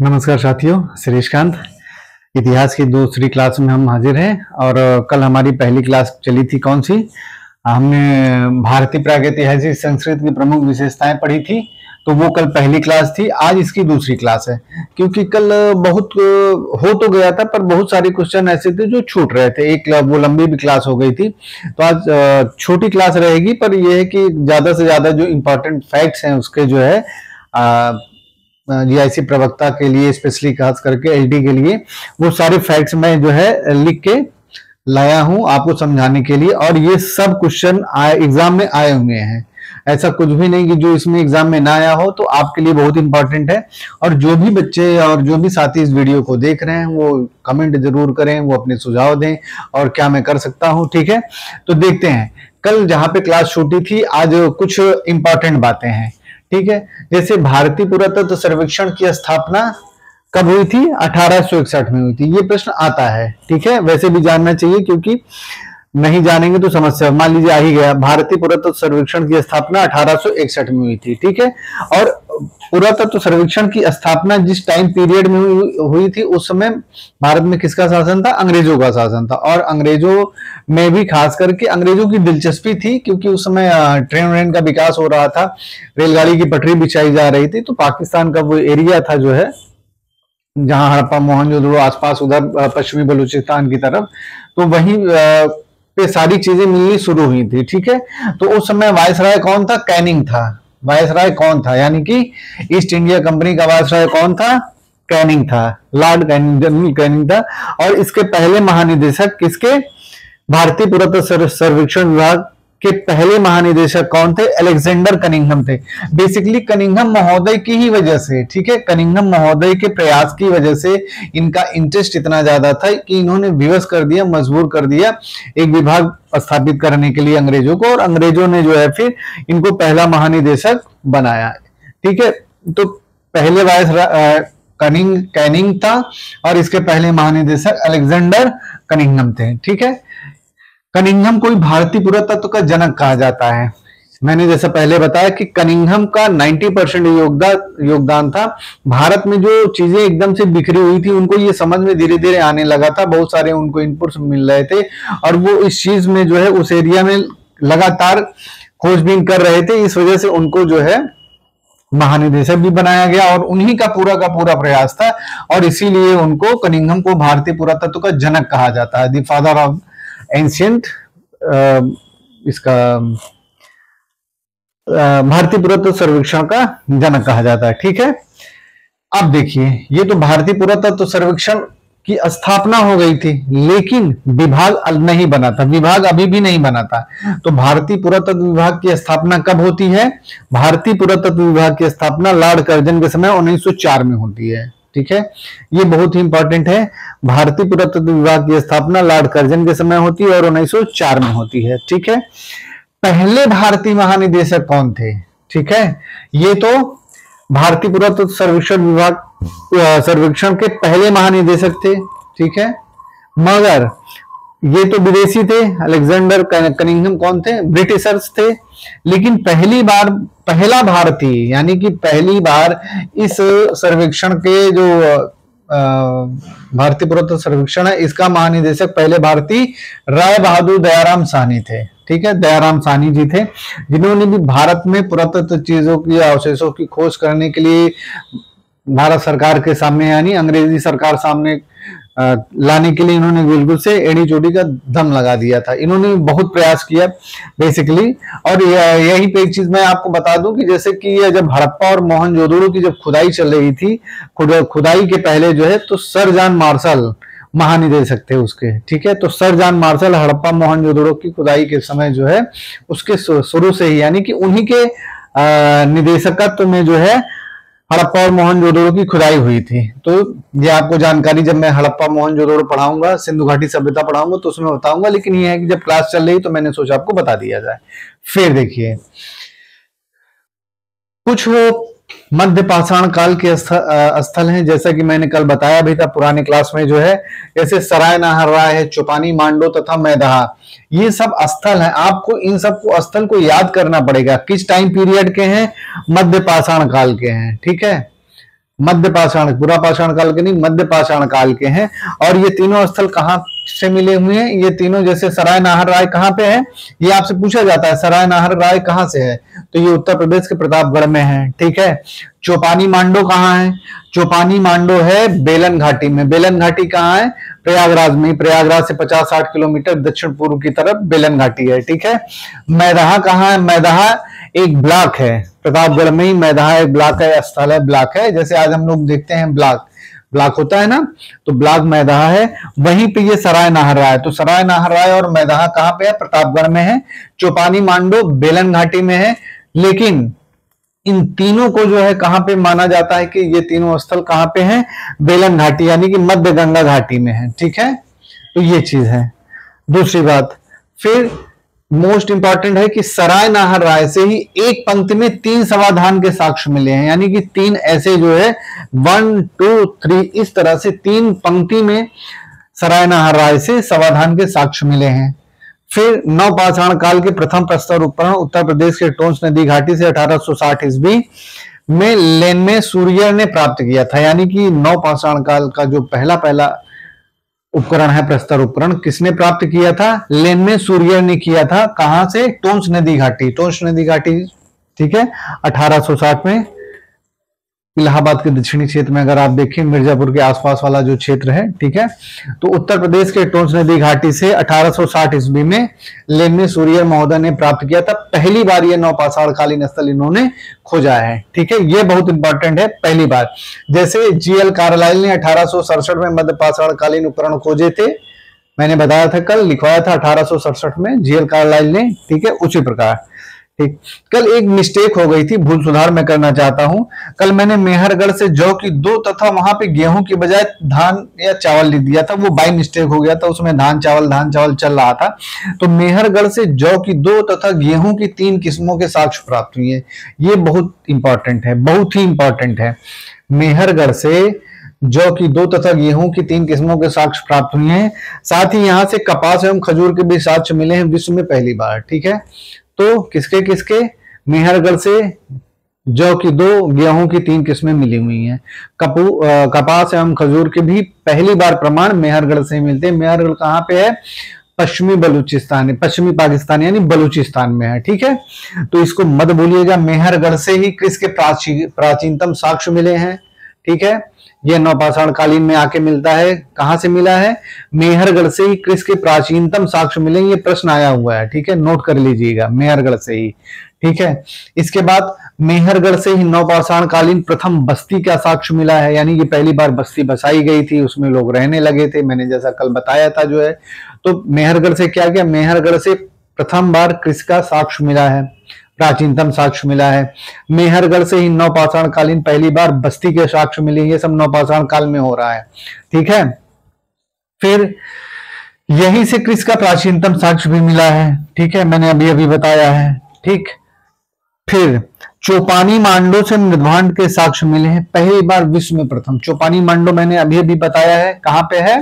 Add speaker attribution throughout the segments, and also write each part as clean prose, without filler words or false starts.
Speaker 1: नमस्कार साथियों, श्रीकांत इतिहास की दूसरी क्लास में हम हाजिर हैं। और कल हमारी पहली क्लास चली थी, कौन सी? हमने भारतीय प्रागैतिहासिक संस्कृति की प्रमुख विशेषताएं पढ़ी थी, तो वो कल पहली क्लास थी। आज इसकी दूसरी क्लास है, क्योंकि कल बहुत हो तो गया था पर बहुत सारे क्वेश्चन ऐसे थे जो छूट रहे थे। एक वो लंबी भी क्लास हो गई थी, तो आज छोटी क्लास रहेगी, पर यह है कि ज्यादा से ज्यादा जो इम्पोर्टेंट फैक्ट्स हैं उसके जो है जीआईसी प्रवक्ता के लिए, स्पेशली खास करके एलडी के लिए, वो सारे फैक्ट्स मैं जो है लिख के लाया हूं आपको समझाने के लिए। और ये सब क्वेश्चन एग्जाम में आए हुए हैं, ऐसा कुछ भी नहीं कि जो इसमें एग्जाम में ना आया हो, तो आपके लिए बहुत इंपॉर्टेंट है। और जो भी बच्चे और जो भी साथी इस वीडियो को देख रहे हैं वो कमेंट जरूर करें, वो अपने सुझाव दें और क्या मैं कर सकता हूं। ठीक है, तो देखते हैं कल जहां पे क्लास छूटी थी, आज कुछ इंपॉर्टेंट बातें हैं। ठीक है, जैसे भारतीय पुरातत्व सर्वेक्षण की स्थापना कब हुई थी? 1861 में हुई थी। ये प्रश्न आता है, ठीक है, वैसे भी जानना चाहिए, क्योंकि नहीं जानेंगे तो समस्या। मान लीजिए आ ही गया, भारतीय पुरातत्व सर्वेक्षण की स्थापना 1861 में हुई थी। ठीक है, और पुरातत्व सर्वेक्षण की स्थापना जिस टाइम पीरियड में हुई थी, उस समय भारत में किसका शासन था? अंग्रेजों का शासन था। और अंग्रेजों में भी खास करके अंग्रेजों की दिलचस्पी थी, क्योंकि उस समय ट्रेन व्रेन का विकास हो रहा था, रेलगाड़ी की पटरी बिछाई जा रही थी। तो पाकिस्तान का वो एरिया था जो है, जहां हड़प्पा मोहनजोदड़ो आसपास, उधर पश्चिमी बलूचिस्तान की तरफ, तो वहीं पे सारी चीजें मिलनी शुरू हुई थी। ठीक है, तो उस समय वायसराय कौन था? कैनिंग था। वायसराय कौन था? यानी कि ईस्ट इंडिया कंपनी का वायसराय कौन था? कैनिंग था, लॉर्ड कैनिंग, जनरल कैनिंग था। और इसके पहले महानिदेशक किसके? भारतीय पुरातत्व सर्वेक्षण विभाग के पहले महानिदेशक कौन थे? अलेक्जेंडर कनिंघम थे। बेसिकली कनिंघम महोदय की ही वजह से, ठीक है, कनिंघम महोदय के प्रयास की वजह से इनका इंटरेस्ट इतना ज्यादा था कि इन्होंने विवश कर दिया, मजबूर कर दिया एक विभाग स्थापित करने के लिए अंग्रेजों को, और अंग्रेजों ने जो है फिर इनको पहला महानिदेशक बनाया। ठीक है, तो पहले वायस कैनिंग था और इसके पहले महानिदेशक अलेक्जेंडर कनिंघम थे। ठीक है, कनिंघम को भारतीय पुरातत्व का जनक कहा जाता है। मैंने जैसा पहले बताया कि कनिंघम का 90% योगदान था। भारत में जो चीजें एकदम से बिखरी हुई थी, उनको ये समझ में धीरे धीरे आने लगा था, बहुत सारे उनको इनपुट्स मिल रहे थे, और वो इस चीज में जो है उस एरिया में लगातार खोजबीन कर रहे थे। इस वजह से उनको जो है महानिदेशक भी बनाया गया, और उन्हीं का पूरा प्रयास था, और इसीलिए उनको, कनिंघम को, भारतीय पुरातत्व का जनक कहा जाता है, द फादर ऑफ एंशिएंट, इसका भारतीय पुरातत्व सर्वेक्षण का जनक कहा जाता है। ठीक है, अब देखिए, ये तो भारतीय पुरातत्व सर्वेक्षण की स्थापना हो गई थी, लेकिन विभाग नहीं बना था, विभाग अभी भी नहीं बना था। तो भारतीय पुरातत्व विभाग की स्थापना कब होती है? भारतीय पुरातत्व विभाग की स्थापना लॉर्ड कर्जन के समय 1904 में होती है। ठीक है, ये बहुत ही इंपॉर्टेंट है। भारतीय पुरातत्व विभाग की स्थापना लॉर्ड कर्जन के समय होती है और 1904 में होती है। ठीक है, पहले भारतीय महानिदेशक कौन थे? ठीक है, ये तो भारतीय पुरातत्व सर्वेक्षण विभाग सर्वेक्षण के पहले महानिदेशक थे। ठीक है, मगर ये तो विदेशी थे। अलेक्जेंडर कनिंघम कौन थे? ब्रिटिशर्स थे। लेकिन पहली बार, पहला भारतीय, यानी कि पहली बार इस सर्वेक्षण के जो भारतीय पुरातत्व सर्वेक्षण है, इसका महानिदेशक पहले भारतीय राय बहादुर दयाराम साहनी थे। ठीक है, दयाराम साहनी जी थे, जिन्होंने भी भारत में पुरातत्व चीजों की, अवशेषों की खोज करने के लिए भारत सरकार के सामने, यानी अंग्रेजी सरकार सामने लाने के लिए इन्होंने बिल्कुल से एड़ी चोटी का दम लगा दिया था। इन्होंने बहुत प्रयास किया बेसिकली। और यही पे एक चीज मैं आपको बता दूं कि जैसे कि ये जब हड़प्पा और मोहनजोदड़ो की जब खुदाई चल रही थी, खुदाई के पहले जो है, तो सर जॉन मार्शल महानिदेशक थे उसके। ठीक है, तो sir John Marshall Harappa Mohenjodaro की खुदाई के समय जो है, उसके शुरू से ही, यानी कि उन्हीं के निदेशकत्व में जो है हड़प्पा और मोहनजोदड़ो की खुदाई हुई थी। तो ये आपको जानकारी जब मैं हड़प्पा मोहनजोदड़ो पढ़ाऊंगा, सिंधु घाटी सभ्यता पढ़ाऊंगा, तो उसमें बताऊंगा, लेकिन ये है कि जब क्लास चल रही तो मैंने सोचा आपको बता दिया जाए। फिर देखिए, कुछ मध्य पाषाण काल के स्थल हैं, जैसा कि मैंने कल बताया भी था पुराने क्लास में जो है, जैसे सराय नाहरराय है, चौपानी मांडो तथा मैदहा, ये सब स्थल हैं। आपको इन सबको स्थल को याद करना पड़ेगा, किस टाइम पीरियड के हैं, मध्य पाषाण काल के हैं। ठीक है, मध्य पाषाण, पूरा पाषाण काल के नहीं, मध्य पाषाण काल के हैं। और ये तीनों स्थल कहाँ से मिले हुए हैं, ये तीनों, जैसे सराय नाहरराय कहाँ पे है, ये आपसे पूछा जाता है सराय नाहरराय कहाँ से है, तो ये उत्तर प्रदेश के प्रतापगढ़ में है। ठीक है, चौपानी मांडो कहाँ है, चौपानी मांडो है बेलन घाटी में। बेलन घाटी कहाँ है, प्रयागराज में। प्रयागराज से 50-60 किलोमीटर दक्षिण पूर्व की तरफ बेलन घाटी है। ठीक है, मैदहा कहाँ है, मैदहा एक ब्लॉक है, प्रतापगढ़ में ही मैदहा एक ब्लॉक है, स्थल है, ब्लॉक है। जैसे आज हम लोग देखते हैं ब्लॉक, ब्लॉक होता है ना, तो ब्लॉक मैदहा है। वहीं पे ये सराय नाहरराय, तो सराय नाहरराय और मैदहा कहाँ पे है, प्रतापगढ़ में है। चौपानी मांडो बेलन घाटी में है। लेकिन इन तीनों को जो है कहां पे माना जाता है कि ये तीनों स्थल कहां पे हैं, बेलन घाटी यानी कि मध्य गंगा घाटी में है। ठीक है, तो ये चीज है। दूसरी बात, फिर मोस्ट इंपॉर्टेंट है कि सराय नाहरराय से ही एक पंक्ति में 3 समाधान के साक्ष्य मिले हैं, यानी कि 3 ऐसे जो है 1 2 3 इस तरह से 3 पंक्ति में सराय नाहरराय से समाधान के साक्ष्य मिले हैं। फिर नवपाषाण काल के प्रथम प्रस्तर उपकरण उत्तर प्रदेश के टोंस नदी घाटी से 1860 ईस्वी में लेनमे सूर्य ने प्राप्त किया था। यानी कि नवपाषाण काल का जो पहला उपकरण है, प्रस्तर उपकरण, किसने प्राप्त किया था, लेनमे सूर्य ने किया था। कहां से, टोंस नदी घाटी, टोंस नदी घाटी। ठीक है, 1860 में इलाहाबाद के दक्षिणी क्षेत्र में, अगर आप देखें मिर्जापुर के आसपास वाला जो क्षेत्र है। ठीक है, तो उत्तर प्रदेश के टोंस नदी घाटी से 1860 ईस्वी में लेनमे सूर्य महोदय ने प्राप्त किया था। पहली बार ये नवपाषाण कालीन स्थल इन्होंने खोजा है। ठीक है, ये बहुत इंपॉर्टेंट है, पहली बार। जैसे जीएल कार्लाइल ने 1867 में मध्य पाषाण कालीन उपकरण खोजे थे, मैंने बताया था कल, लिखवाया था 1867 में जीएल कार्लाइल ने। ठीक है, उसी प्रकार। ठीक, कल एक मिस्टेक हो गई थी, भूल सुधार मैं करना चाहता हूं। कल मैंने मेहरगढ़ से जौ की 2 तथा वहां पे गेहूं की बजाय धान या चावल लिख दिया था, वो बाय मिस्टेक हो गया था, उसमें धान चावल चल रहा था। तो मेहरगढ़ से जौ की 2 तथा गेहूं की 3 किस्मों के साक्ष्य प्राप्त हुए हैं। ये बहुत इंपॉर्टेंट है, बहुत ही इंपॉर्टेंट है। मेहरगढ़ से जौ की 2 तथा गेहूं की 3 किस्मों के साक्ष्य प्राप्त हुए हैं। साथ ही यहां से कपास एवं खजूर के भी साक्ष्य मिले हैं विश्व में पहली बार। ठीक है, तो किसके किसके, मेहरगढ़ से जौ की 2 गेहूं की 3 किस्में मिली हुई हैं। कपास एवं खजूर के भी पहली बार प्रमाण मेहरगढ़ से मिलते हैं। मेहरगढ़ कहाँ पे है, पश्चिमी बलूचिस्तान, पश्चिमी पाकिस्तान यानी बलूचिस्तान में है। ठीक है, तो इसको मत भूलिएगा। मेहरगढ़ से ही कृष के प्राचीनतम साक्ष्य मिले हैं। ठीक है, यह नवपाषाण कालीन में आके मिलता है। कहां से मिला है, मेहरगढ़ से ही कृष के प्राचीनतम साक्ष्य मिले। ये प्रश्न आया हुआ है। ठीक है, नोट कर लीजिएगा, मेहरगढ़ से ही। ठीक है, इसके बाद मेहरगढ़ से ही नवपाषाण कालीन प्रथम बस्ती का साक्ष्य मिला है, यानी कि पहली बार बस्ती बसाई गई थी, उसमें लोग रहने लगे थे, मैंने जैसा कल बताया था जो है। तो मेहरगढ़ से क्या किया, मेहरगढ़ से प्रथम बार कृष का साक्ष्य मिला है, प्राचीनतम साक्ष्य मिला है। मेहरगढ़ से ही नवपाषाण कालीन पहली बार बस्ती के साक्ष्य मिले। ये सब नवपाषाण काल में हो रहा है। ठीक है, फिर यहीं से कृष का प्राचीनतम साक्ष्य भी मिला है। ठीक है, मैंने अभी अभी बताया है। ठीक, फिर चौपानी मांडो से मृदभांड के साक्ष्य मिले हैं, पहली बार विश्व में प्रथम। चौपानी मांडो मैंने अभी अभी बताया है, कहां पे है,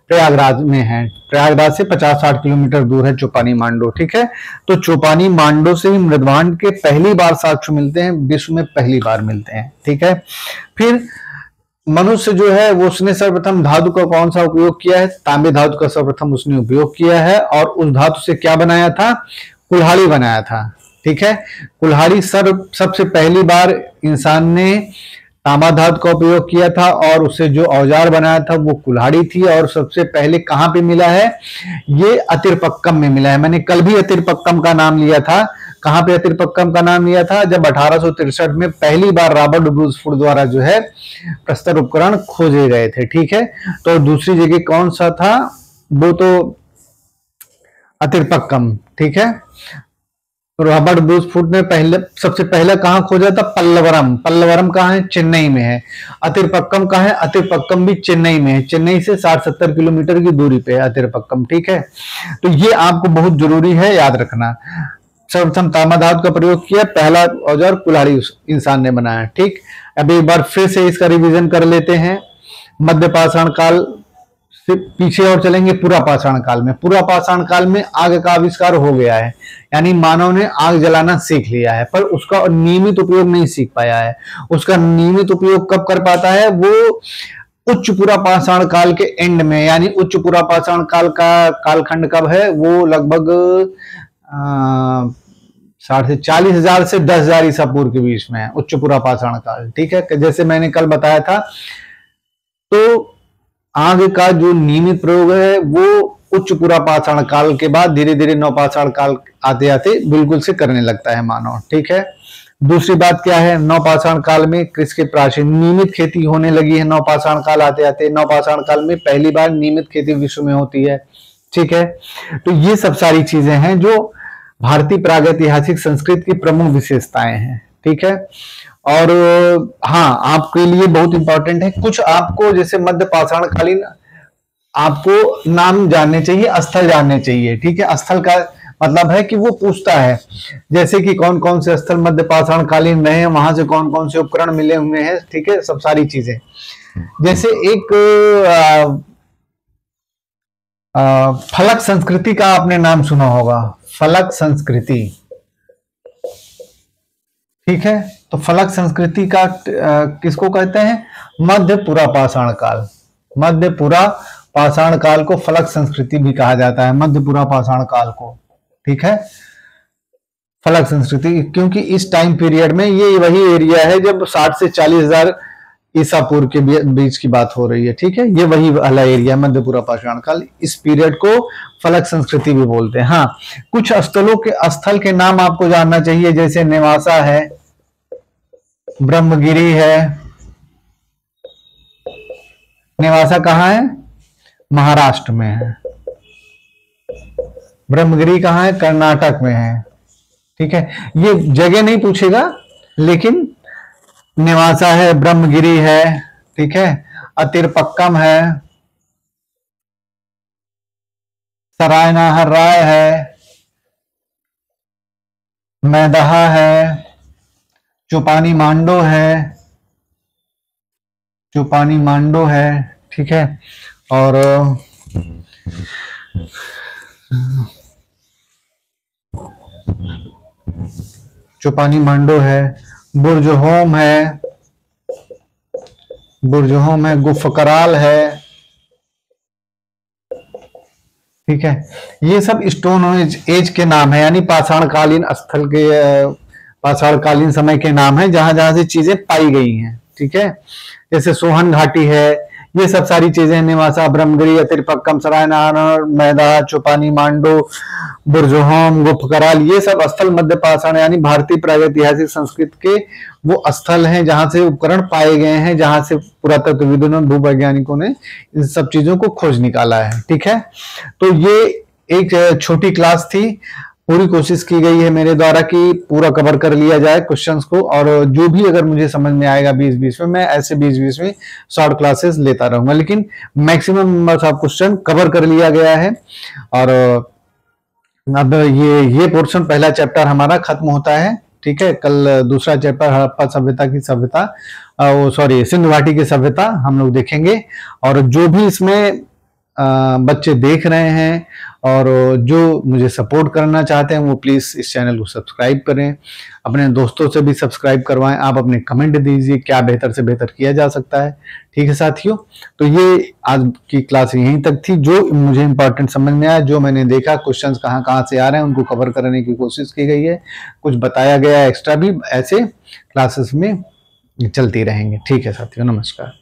Speaker 1: प्रयागराज में है। प्रयागराज से 50-60 किलोमीटर दूर है चौपानी मांडो। ठीक है, तो चौपानी मांडो से ही मृदभांड के पहली बार साक्ष्य मिलते हैं, विश्व में पहली बार मिलते हैं। ठीक है, फिर मनुष्य जो है वो उसने सर्वप्रथम धातु का कौन सा उपयोग किया है, तांबे धातु का सर्वप्रथम उसने उपयोग किया है। और उस धातु से क्या बनाया था, कुल्हाड़ी बनाया था। ठीक है, कुल्हाड़ी सबसे पहली बार इंसान ने तांबा धातु का उपयोग किया था और उससे जो औजार बनाया था वो कुल्हाड़ी थी। और सबसे पहले कहां पे मिला है, ये अतिरपक्कम में मिला है। मैंने कल भी अतिरपक्कम का नाम लिया था। कहां पे अतिरपक्कम का नाम लिया था, जब 1863 में पहली बार रॉबर्ट ब्रूसफोर्ड द्वारा जो है प्रस्तर उपकरण खोजे गए थे। ठीक है, तो दूसरी जगह कौन सा था, वो तो अतिरपक्कम। ठीक है, रॉबर्ट ब्रूसफोर्ड ने सबसे पहले कहां खोजा था, पल्लवरम। पल्लवरम कहां है, चेन्नई में है। अतिरपक्कम कहां है, अतिरपक्कम भी चेन्नई में है। चेन्नई से 60-70 किलोमीटर की दूरी पे है अतिरपक्कम। ठीक है, तो ये आपको बहुत जरूरी है याद रखना। सर्वप्रथम तांबा धातु का प्रयोग किया, पहला औजार कुल्हाड़ी इंसान ने बनाया। ठीक, अब एक बार फिर से इसका रिवीजन कर लेते हैं। मध्य पाषाण काल से पीछे और चलेंगे पुरा पाषाण काल में। पुरा पाषाण काल में आग का आविष्कार हो गया है, यानी मानव ने आग जलाना सीख लिया है, पर उसका नियमित उपयोग नहीं सीख पाया है। उसका नियमित उपयोग कब कर पाता है? वो उच्च पुरा पाषाण काल के एंड में, यानी उच्च पुरा पाषाण काल का कालखंड कब है? वो लगभग 60 से 40,000 से 10,000 ईसा पूर्व के बीच में है उच्च पुरा पाषाण काल। ठीक है, जैसे मैंने कल बताया था, तो आग का जो नियमित प्रयोग है वो उच्च पुरा पाषाण काल के बाद धीरे धीरे नवपाषाण काल आते आते बिल्कुल से करने लगता है मानव। ठीक है, दूसरी बात क्या है? नवपाषाण काल में कृषि के प्राचीन नियमित खेती होने लगी है। नवपाषाण काल आते आते नवपाषाण काल में पहली बार नियमित खेती विश्व में होती है। ठीक है, तो ये सब सारी चीजें हैं जो भारतीय प्रागैतिहासिक संस्कृति की प्रमुख विशेषताएं हैं। ठीक है, और हाँ, आपके लिए बहुत इंपॉर्टेंट है, कुछ आपको जैसे मध्य पाषाण कालीन आपको नाम जानने चाहिए, स्थल जानने चाहिए। ठीक है, स्थल का मतलब है कि वो पूछता है जैसे कि कौन कौन से स्थल मध्य पाषाण कालीन रहे हैं, वहां से कौन कौन से उपकरण मिले हुए हैं। ठीक है, सब सारी चीजें। जैसे एक फलक संस्कृति का आपने नाम सुना होगा, फलक संस्कृति। ठीक है, तो फलक संस्कृति का किसको कहते हैं? मध्य पुरा पाषाण काल। मध्य पुरा पाषाण काल को फलक संस्कृति भी कहा जाता है, मध्य पुरा पाषाण काल को। ठीक है, फलक संस्कृति, क्योंकि इस टाइम पीरियड में ये वही एरिया है जब 60 से 40,000 ईसा पूर्व के बीच की बात हो रही है। ठीक है, ये वही वाला एरिया मध्य पुरा पाषाण काल। इस पीरियड को फलक संस्कृति भी बोलते हैं। हाँ, कुछ स्थल के नाम आपको जानना चाहिए, जैसे नेवासा है, ब्रह्मगिरी है। नेवासा कहाँ है? महाराष्ट्र में है। ब्रह्मगिरी कहाँ है? कर्नाटक में है। ठीक है, ये जगह नहीं पूछेगा, लेकिन नेवासा है, ब्रह्मगिरी है। ठीक है, अतिरपक्कम है, सरायनाहर राय है, मैदहा है, चौपानी मांडो है, चौपानी मांडो है। ठीक है, और चौपानी मांडो है, बुर्जहोम है, बुर्जहोम है, गुफकराल है। ठीक है, ये सब स्टोन एज के नाम है, यानी पाषाणकालीन स्थल के पाषाणकालीन समय के नाम है जहां जहां से चीजें पाई गई हैं। ठीक है, जैसे सोहन घाटी है, ये सब सारी चीजें, नेवासा, ब्रह्मगिरी, अतिरपक्कम, सरायनाहर, मैदा, चौपानी मांडो, बुर्जहोम, गुफकराल, ये सब स्थल मध्य पाषाण यानी भारतीय प्रागैतिहासिक संस्कृति के वो स्थल हैं जहां से उपकरण पाए गए हैं, जहां से पुरातत्वविदों ने, भूवैज्ञानिकों ने इन सब चीजों को खोज निकाला है। ठीक है, तो ये एक छोटी क्लास थी, पूरी कोशिश की गई है मेरे द्वारा कि पूरा कवर कर लिया जाए क्वेश्चंस को, और जो भी अगर मुझे समझ में आएगा 20-20 में, मैं ऐसे 20-20 में शॉर्ट क्लासेस लेता रहूंगा, लेकिन maximum numbers of question cover कर लिया गया है। और अब ये पोर्शन, पहला चैप्टर हमारा खत्म होता है। ठीक है, कल दूसरा चैप्टर हड़प्पा सभ्यता की सभ्यता, सिंधु घाटी की सभ्यता हम लोग देखेंगे। और जो भी इसमें बच्चे देख रहे हैं और जो मुझे सपोर्ट करना चाहते हैं वो प्लीज इस चैनल को सब्सक्राइब करें, अपने दोस्तों से भी सब्सक्राइब करवाएं। आप अपने कमेंट दीजिए क्या बेहतर से बेहतर किया जा सकता है। ठीक है साथियों, तो ये आज की क्लास यहीं तक थी। जो मुझे इंपॉर्टेंट समझ में आया, जो मैंने देखा क्वेश्चंस कहाँ कहाँ से आ रहे हैं, उनको कवर करने की कोशिश की गई है, कुछ बताया गया एक्स्ट्रा भी, ऐसे क्लासेस में चलती रहेंगे। ठीक है साथियों, नमस्कार।